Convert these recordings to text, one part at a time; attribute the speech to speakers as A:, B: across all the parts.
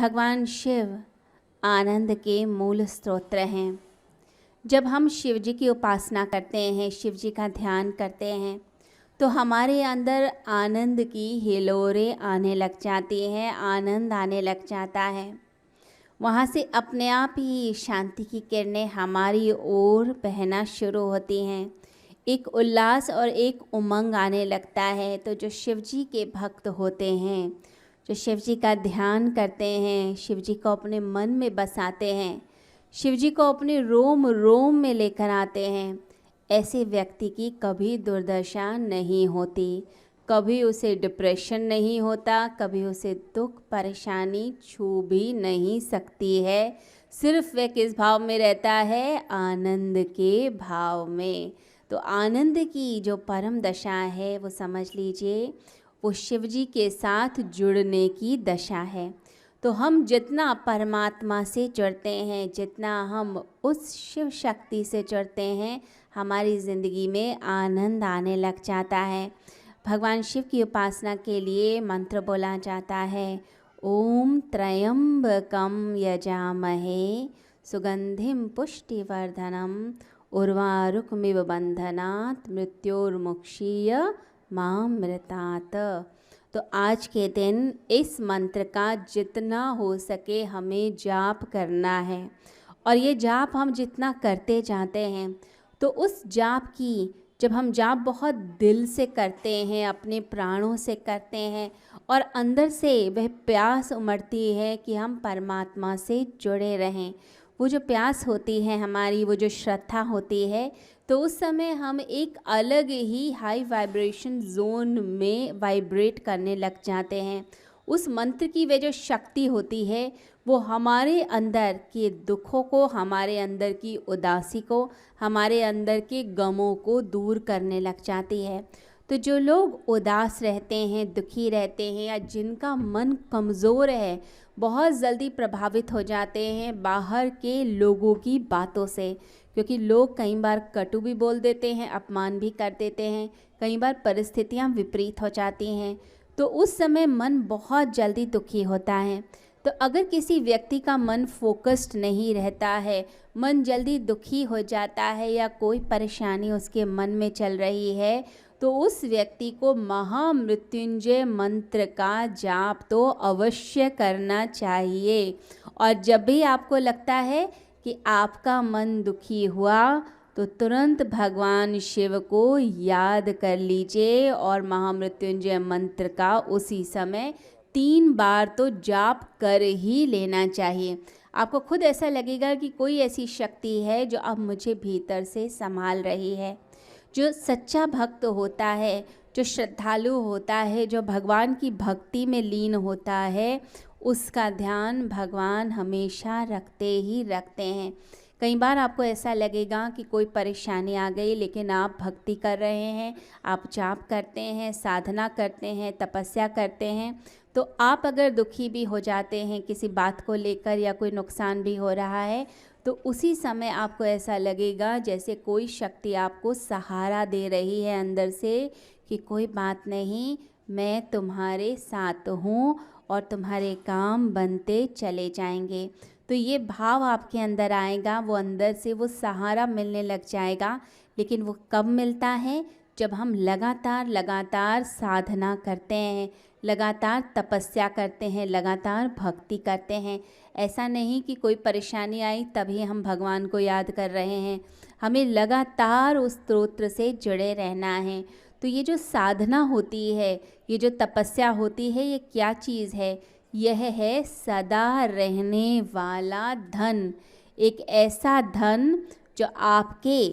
A: भगवान शिव आनंद के मूल स्रोत हैं। जब हम शिव जी की उपासना करते हैं, शिव जी का ध्यान करते हैं, तो हमारे अंदर आनंद की हिलोरें आने लग जाती हैं, आनंद आने लग जाता है। वहाँ से अपने आप ही शांति की किरणें हमारी ओर बहना शुरू होती हैं। एक उल्लास और एक उमंग आने लगता है। तो जो शिव जी के भक्त होते हैं, जो शिव जी का ध्यान करते हैं, शिव जी को अपने मन में बसाते हैं, शिव जी को अपने रोम रोम में लेकर आते हैं, ऐसे व्यक्ति की कभी दुर्दशा नहीं होती, कभी उसे डिप्रेशन नहीं होता, कभी उसे दुख परेशानी छू भी नहीं सकती है। सिर्फ वह किस भाव में रहता है? आनंद के भाव में। तो आनंद की जो परम दशा है वो समझ लीजिए, वो शिव जी के साथ जुड़ने की दशा है। तो हम जितना परमात्मा से जुड़ते हैं, जितना हम उस शिव शक्ति से जुड़ते हैं, हमारी ज़िंदगी में आनंद आने लग जाता है। भगवान शिव की उपासना के लिए मंत्र बोला जाता है, ओम त्र्यंबकम यजामहे सुगंधिम पुष्टिवर्धनम उर्वारुकमिव बंधनात् मृत्योर्मुक्षीय मामृतात्। तो आज के दिन इस मंत्र का जितना हो सके हमें जाप करना है। और ये जाप हम जितना करते जाते हैं, तो उस जाप की, जब हम जाप बहुत दिल से करते हैं, अपने प्राणों से करते हैं, और अंदर से वह प्यास उमड़ती है कि हम परमात्मा से जुड़े रहें, वो जो प्यास होती है हमारी, वो जो श्रद्धा होती है, तो उस समय हम एक अलग ही हाई वाइब्रेशन जोन में वाइब्रेट करने लग जाते हैं। उस मंत्र की वह जो शक्ति होती है, वो हमारे अंदर के दुखों को, हमारे अंदर की उदासी को, हमारे अंदर के गमों को दूर करने लग जाती है। तो जो लोग उदास रहते हैं, दुखी रहते हैं, या जिनका मन कमज़ोर है, बहुत जल्दी प्रभावित हो जाते हैं बाहर के लोगों की बातों से, क्योंकि लोग कई बार कटु भी बोल देते हैं, अपमान भी कर देते हैं, कई बार परिस्थितियां विपरीत हो जाती हैं, तो उस समय मन बहुत जल्दी दुखी होता है। तो अगर किसी व्यक्ति का मन फोकस्ड नहीं रहता है, मन जल्दी दुखी हो जाता है, या कोई परेशानी उसके मन में चल रही है, तो उस व्यक्ति को महामृत्युंजय मंत्र का जाप तो अवश्य करना चाहिए। और जब भी आपको लगता है कि आपका मन दुखी हुआ, तो तुरंत भगवान शिव को याद कर लीजिए और महामृत्युंजय मंत्र का उसी समय 3 बार तो जाप कर ही लेना चाहिए। आपको खुद ऐसा लगेगा कि कोई ऐसी शक्ति है जो अब मुझे भीतर से संभाल रही है। जो सच्चा भक्त होता है, जो श्रद्धालु होता है, जो भगवान की भक्ति में लीन होता है, उसका ध्यान भगवान हमेशा रखते ही रखते हैं। कई बार आपको ऐसा लगेगा कि कोई परेशानी आ गई, लेकिन आप भक्ति कर रहे हैं, आप जाप करते हैं, साधना करते हैं, तपस्या करते हैं, तो आप अगर दुखी भी हो जाते हैं किसी बात को लेकर, या कोई नुकसान भी हो रहा है, तो उसी समय आपको ऐसा लगेगा जैसे कोई शक्ति आपको सहारा दे रही है अंदर से, कि कोई बात नहीं, मैं तुम्हारे साथ हूँ और तुम्हारे काम बनते चले जाएंगे। तो ये भाव आपके अंदर आएगा, वो अंदर से वो सहारा मिलने लग जाएगा। लेकिन वो कब मिलता है? जब हम लगातार साधना करते हैं, लगातार तपस्या करते हैं, लगातार भक्ति करते हैं। ऐसा नहीं कि कोई परेशानी आई तभी हम भगवान को याद कर रहे हैं, हमें लगातार उस स्तोत्र से जुड़े रहना है। तो ये जो साधना होती है, ये जो तपस्या होती है, ये क्या चीज़ है? यह है सदा रहने वाला धन। एक ऐसा धन जो आपके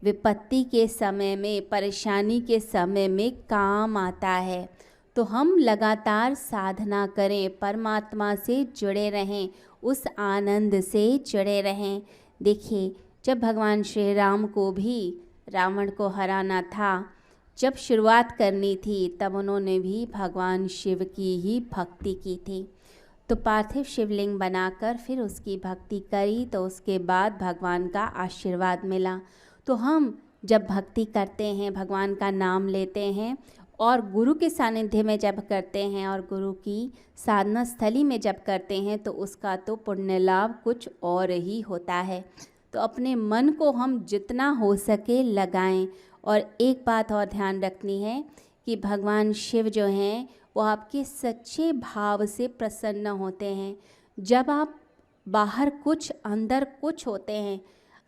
A: विपत्ति के समय में, परेशानी के समय में काम आता है। तो हम लगातार साधना करें, परमात्मा से जुड़े रहें, उस आनंद से जुड़े रहें। देखिए, जब भगवान श्री राम को भी रावण को हराना था, जब शुरुआत करनी थी, तब उन्होंने भी भगवान शिव की ही भक्ति की थी। तो पार्थिव शिवलिंग बनाकर फिर उसकी भक्ति करी, तो उसके बाद भगवान का आशीर्वाद मिला। तो हम जब भक्ति करते हैं, भगवान का नाम लेते हैं और गुरु के सानिध्य में जब करते हैं और गुरु की साधना स्थली में जब करते हैं तो उसका तो पुण्य लाभ कुछ और ही होता है। तो अपने मन को हम जितना हो सके लगाएं। और एक बात और ध्यान रखनी है कि भगवान शिव जो हैं वो आपके सच्चे भाव से प्रसन्न होते हैं। जब आप बाहर कुछ अंदर कुछ होते हैं,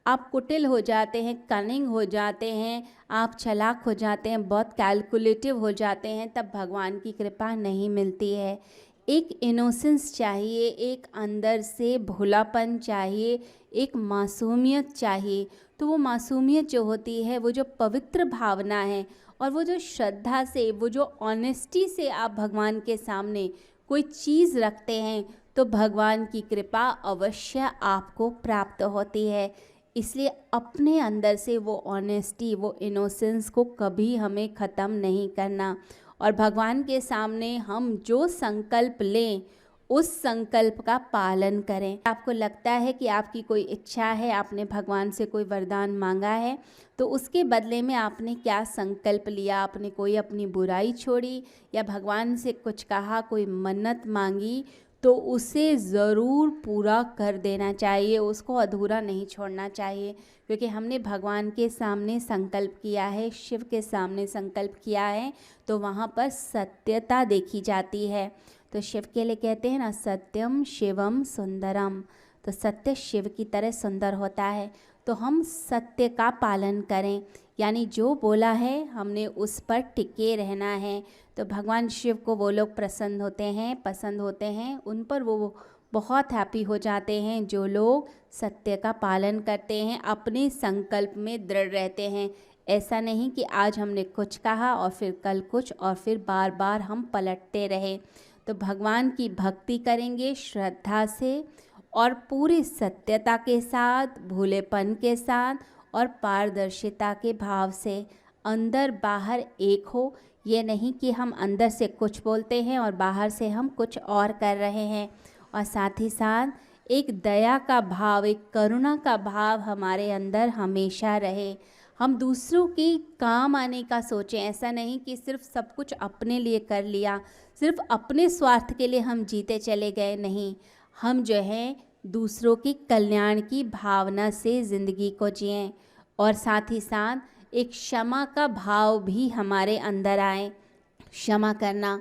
A: आप कुटिल हो जाते हैं, कनिंग हो जाते हैं, आप चालाक हो जाते हैं, बहुत कैलकुलेटिव हो जाते हैं, तब भगवान की कृपा नहीं मिलती है। एक इनोसेंस चाहिए, एक अंदर से भोलापन चाहिए, एक मासूमियत चाहिए। तो वो मासूमियत जो होती है, वो जो पवित्र भावना है और वो जो श्रद्धा से, वो जो ऑनेस्टी से आप भगवान के सामने कोई चीज़ रखते हैं तो भगवान की कृपा अवश्य आपको प्राप्त होती है। इसलिए अपने अंदर से वो ऑनेस्टी, वो इनोसेंस को कभी हमें ख़त्म नहीं करना। और भगवान के सामने हम जो संकल्प लें उस संकल्प का पालन करें। आपको लगता है कि आपकी कोई इच्छा है, आपने भगवान से कोई वरदान मांगा है, तो उसके बदले में आपने क्या संकल्प लिया, आपने कोई अपनी बुराई छोड़ी या भगवान से कुछ कहा, कोई मन्नत मांगी, तो उसे ज़रूर पूरा कर देना चाहिए, उसको अधूरा नहीं छोड़ना चाहिए। क्योंकि हमने भगवान के सामने संकल्प किया है, शिव के सामने संकल्प किया है, तो वहाँ पर सत्यता देखी जाती है। तो शिव के लिए कहते हैं ना, सत्यम शिवम सुंदरम। तो सत्य शिव की तरह सुंदर होता है। तो हम सत्य का पालन करें, यानी जो बोला है हमने उस पर टिके रहना है। तो भगवान शिव को वो लोग पसंद होते हैं, उन पर वो बहुत हैप्पी हो जाते हैं जो लोग सत्य का पालन करते हैं, अपने संकल्प में दृढ़ रहते हैं। ऐसा नहीं कि आज हमने कुछ कहा और फिर कल कुछ और फिर बार बार हम पलटते रहे। तो भगवान की भक्ति करेंगे श्रद्धा से और पूरी सत्यता के साथ, भोलेपन के साथ और पारदर्शिता के भाव से, अंदर बाहर एक हो। ये नहीं कि हम अंदर से कुछ बोलते हैं और बाहर से हम कुछ और कर रहे हैं। और साथ ही साथ एक दया का भाव, एक करुणा का भाव हमारे अंदर हमेशा रहे। हम दूसरों के काम आने का सोचें, ऐसा नहीं कि सिर्फ सब कुछ अपने लिए कर लिया, सिर्फ अपने स्वार्थ के लिए हम जीते चले गए। नहीं, हम जो है दूसरों की कल्याण की भावना से ज़िंदगी को जिएं। और साथ ही साथ एक क्षमा का भाव भी हमारे अंदर आए। क्षमा करना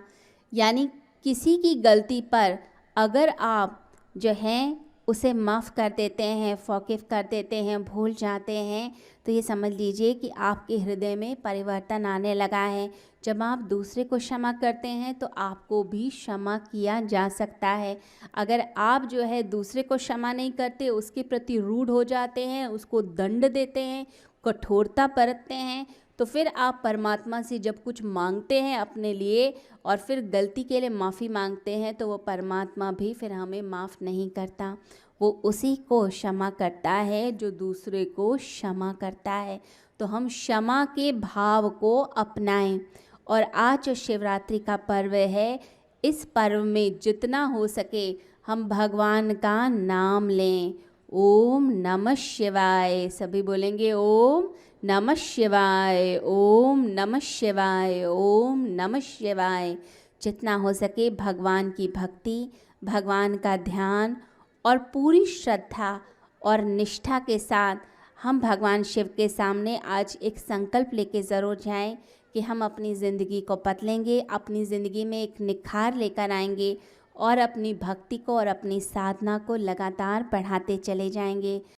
A: यानी किसी की गलती पर अगर आप जो हैं उसे माफ़ कर देते हैं, फॉरगिव कर देते हैं, भूल जाते हैं, तो ये समझ लीजिए कि आपके हृदय में परिवर्तन आने लगा है। जब आप दूसरे को क्षमा करते हैं तो आपको भी क्षमा किया जा सकता है। अगर आप जो है दूसरे को क्षमा नहीं करते, उसके प्रति रूड हो जाते हैं, उसको दंड देते हैं, कठोरता बरतते हैं, तो फिर आप परमात्मा से जब कुछ मांगते हैं अपने लिए और फिर गलती के लिए माफ़ी मांगते हैं, तो वो परमात्मा भी फिर हमें माफ़ नहीं करता। वो उसी को क्षमा करता है जो दूसरे को क्षमा करता है। तो हम क्षमा के भाव को अपनाएं। और आज जो शिवरात्रि का पर्व है, इस पर्व में जितना हो सके हम भगवान का नाम लें। ओम नमः शिवाय। सभी बोलेंगे ओम नमः शिवाय, ओम नमः शिवाय, ओम नमः शिवाय। जितना हो सके भगवान की भक्ति, भगवान का ध्यान और पूरी श्रद्धा और निष्ठा के साथ हम भगवान शिव के सामने आज एक संकल्प लेके ज़रूर जाएं कि हम अपनी ज़िंदगी को बदलेंगे, अपनी ज़िंदगी में एक निखार लेकर आएंगे और अपनी भक्ति को और अपनी साधना को लगातार बढ़ाते चले जाएंगे।